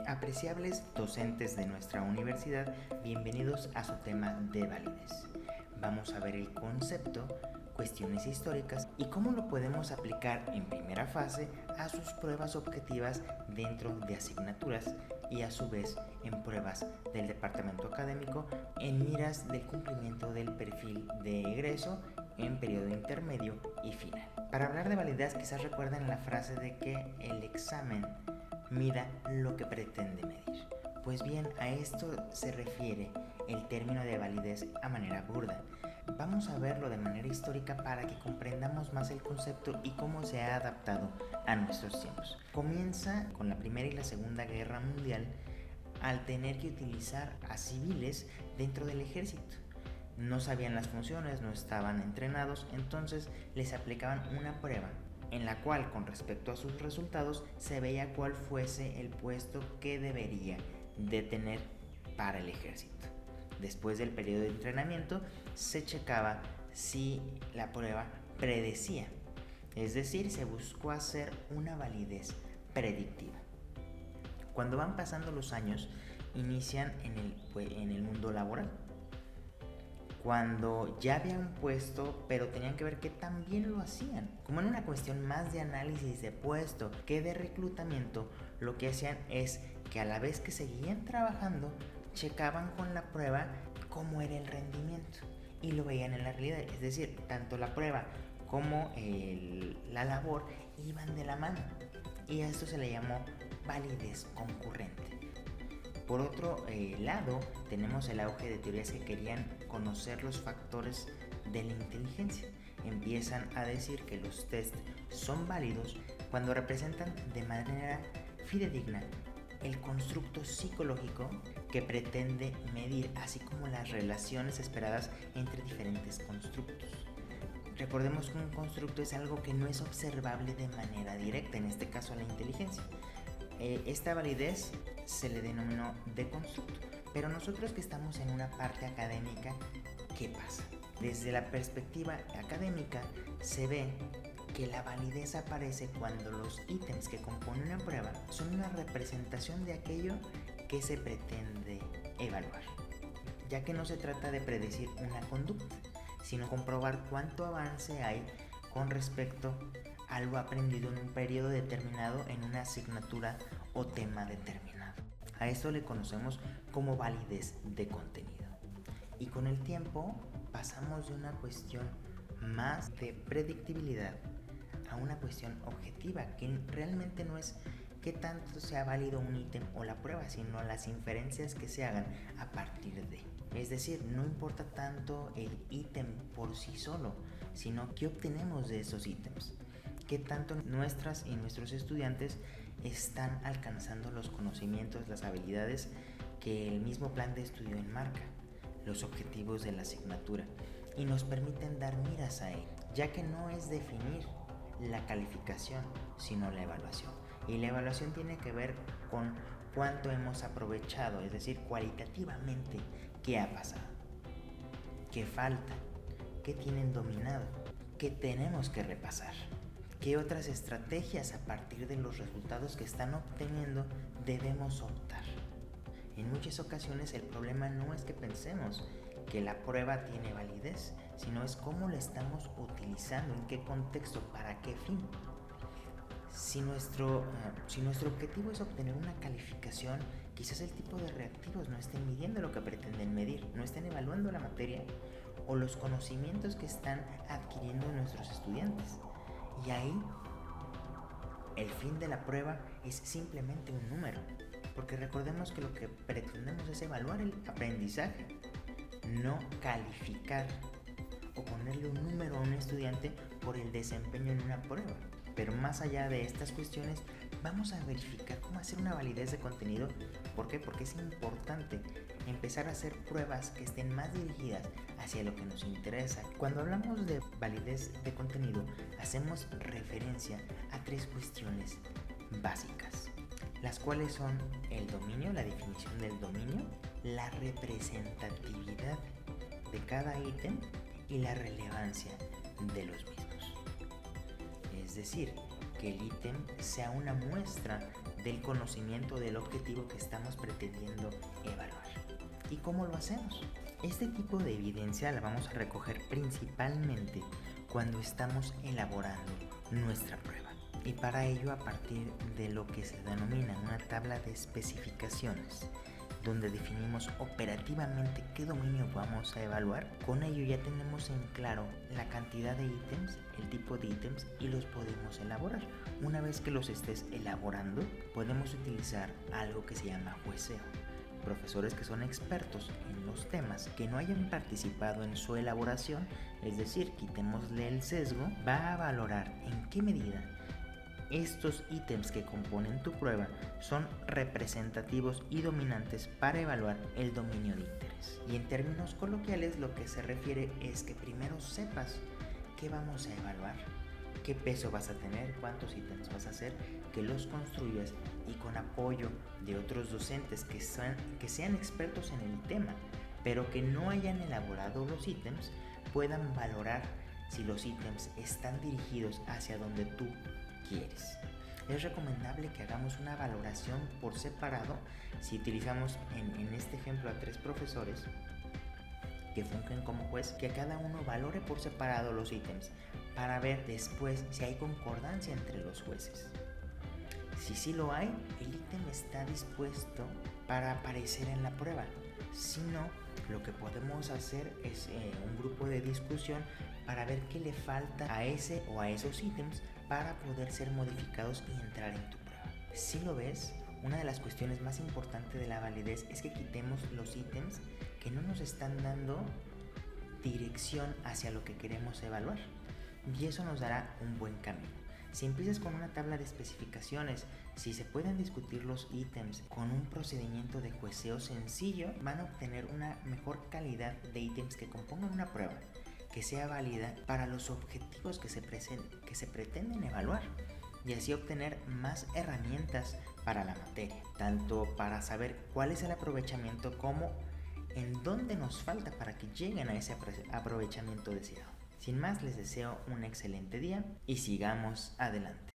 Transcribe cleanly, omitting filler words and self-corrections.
Apreciables docentes de nuestra universidad, bienvenidos a su tema de validez. Vamos a ver el concepto, cuestiones históricas y cómo lo podemos aplicar en primera fase a sus pruebas objetivas dentro de asignaturas y a su vez en pruebas del departamento académico en miras del cumplimiento del perfil de egreso en periodo intermedio y final. Para hablar de validez, quizás recuerden la frase de que el examen mida lo que pretende medir. Pues bien, a esto se refiere el término de validez a manera burda. Vamos a verlo de manera histórica para que comprendamos más el concepto y cómo se ha adaptado a nuestros tiempos. Comienza con la Primera y la Segunda Guerra Mundial al tener que utilizar a civiles dentro del ejército. No sabían las funciones, no estaban entrenados, entonces les aplicaban una prueba en la cual, con respecto a sus resultados, se veía cuál fuese el puesto que debería de tener para el ejército. Después del periodo de entrenamiento, se checaba si la prueba predecía, es decir, se buscó hacer una validez predictiva. Cuando van pasando los años, inician en el mundo laboral. Cuando ya había un puesto, pero tenían que ver que también lo hacían. Como en una cuestión más de análisis de puesto que de reclutamiento, lo que hacían es que a la vez que seguían trabajando, checaban con la prueba cómo era el rendimiento y lo veían en la realidad. Es decir, tanto la prueba como la labor iban de la mano y a esto se le llamó validez concurrente. Por otro lado, tenemos el auge de teorías que querían conocer los factores de la inteligencia. Empiezan a decir que los test son válidos cuando representan de manera fidedigna el constructo psicológico que pretende medir, así como las relaciones esperadas entre diferentes constructos. Recordemos que un constructo es algo que no es observable de manera directa, en este caso la inteligencia. Esta validez se le denominó de constructo, pero nosotros que estamos en una parte académica, ¿qué pasa? Desde la perspectiva académica se ve que la validez aparece cuando los ítems que componen una prueba son una representación de aquello que se pretende evaluar, ya que no se trata de predecir una conducta, sino comprobar cuánto avance hay con respecto a lo aprendido en un periodo determinado en una asignatura o tema determinado. A esto le conocemos como validez de contenido. Y con el tiempo pasamos de una cuestión más de predictibilidad a una cuestión objetiva, que realmente no es qué tanto sea válido un ítem o la prueba, sino las inferencias que se hagan a partir de. Es decir, no importa tanto el ítem por sí solo, sino qué obtenemos de esos ítems. Qué tanto nuestras y nuestros estudiantes están alcanzando los conocimientos, las habilidades que el mismo plan de estudio enmarca, los objetivos de la asignatura, y nos permiten dar miras a él, ya que no es definir la calificación, sino la evaluación. Y la evaluación tiene que ver con cuánto hemos aprovechado, es decir, cualitativamente, qué ha pasado, qué falta, qué tienen dominado, qué tenemos que repasar. ¿Qué otras estrategias a partir de los resultados que están obteniendo debemos optar? En muchas ocasiones el problema no es que pensemos que la prueba tiene validez, sino es cómo la estamos utilizando, en qué contexto, para qué fin. Si nuestro objetivo es obtener una calificación, quizás el tipo de reactivos no estén midiendo lo que pretenden medir, no estén evaluando la materia o los conocimientos que están adquiriendo nuestros estudiantes. Y ahí, el fin de la prueba es simplemente un número, porque recordemos que lo que pretendemos es evaluar el aprendizaje, no calificar o ponerle un número a un estudiante por el desempeño en una prueba. Pero más allá de estas cuestiones, vamos a verificar cómo hacer una validez de contenido. ¿Por qué? Porque es importante empezar a hacer pruebas que estén más dirigidas hacia lo que nos interesa. Cuando hablamos de validez de contenido, hacemos referencia a tres cuestiones básicas, las cuales son el dominio, la definición del dominio, la representatividad de cada ítem y la relevancia de los mismos. Es decir, que el ítem sea una muestra del conocimiento del objetivo que estamos pretendiendo evaluar. ¿Y cómo lo hacemos? Este tipo de evidencia la vamos a recoger principalmente cuando estamos elaborando nuestra prueba. Y para ello, a partir de lo que se denomina una tabla de especificaciones, donde definimos operativamente qué dominio vamos a evaluar, con ello ya tenemos en claro la cantidad de ítems, el tipo de ítems y los podemos elaborar. Una vez que los estés elaborando, podemos utilizar algo que se llama jueceo. Profesores que son expertos en los temas que no hayan participado en su elaboración, es decir, quitémosle el sesgo, va a valorar en qué medida estos ítems que componen tu prueba son representativos y dominantes para evaluar el dominio de interés. Y en términos coloquiales, lo que se refiere es que primero sepas qué vamos a evaluar, qué peso vas a tener, cuántos ítems vas a hacer, que los construyas y con apoyo de otros docentes que sean expertos en el tema, pero que no hayan elaborado los ítems, puedan valorar si los ítems están dirigidos hacia donde tú quieres. Es recomendable que hagamos una valoración por separado si utilizamos en este ejemplo a 3 profesores que fungen como juez, que cada uno valore por separado los ítems para ver después si hay concordancia entre los jueces. Si sí lo hay, el ítem está dispuesto para aparecer en la prueba. Si no, lo que podemos hacer es un grupo de discusión para ver qué le falta a ese o a esos ítems para poder ser modificados y entrar en tu prueba. Si lo ves, una de las cuestiones más importantes de la validez es que quitemos los ítems que no nos están dando dirección hacia lo que queremos evaluar, y eso nos dará un buen camino. Si empiezas con una tabla de especificaciones, si se pueden discutir los ítems con un procedimiento de jueceo sencillo, van a obtener una mejor calidad de ítems que compongan una prueba que sea válida para los objetivos que se pretenden evaluar, y así obtener más herramientas para la materia, tanto para saber cuál es el aprovechamiento como en dónde nos falta para que lleguen a ese aprovechamiento deseado. Sin más, les deseo un excelente día y sigamos adelante.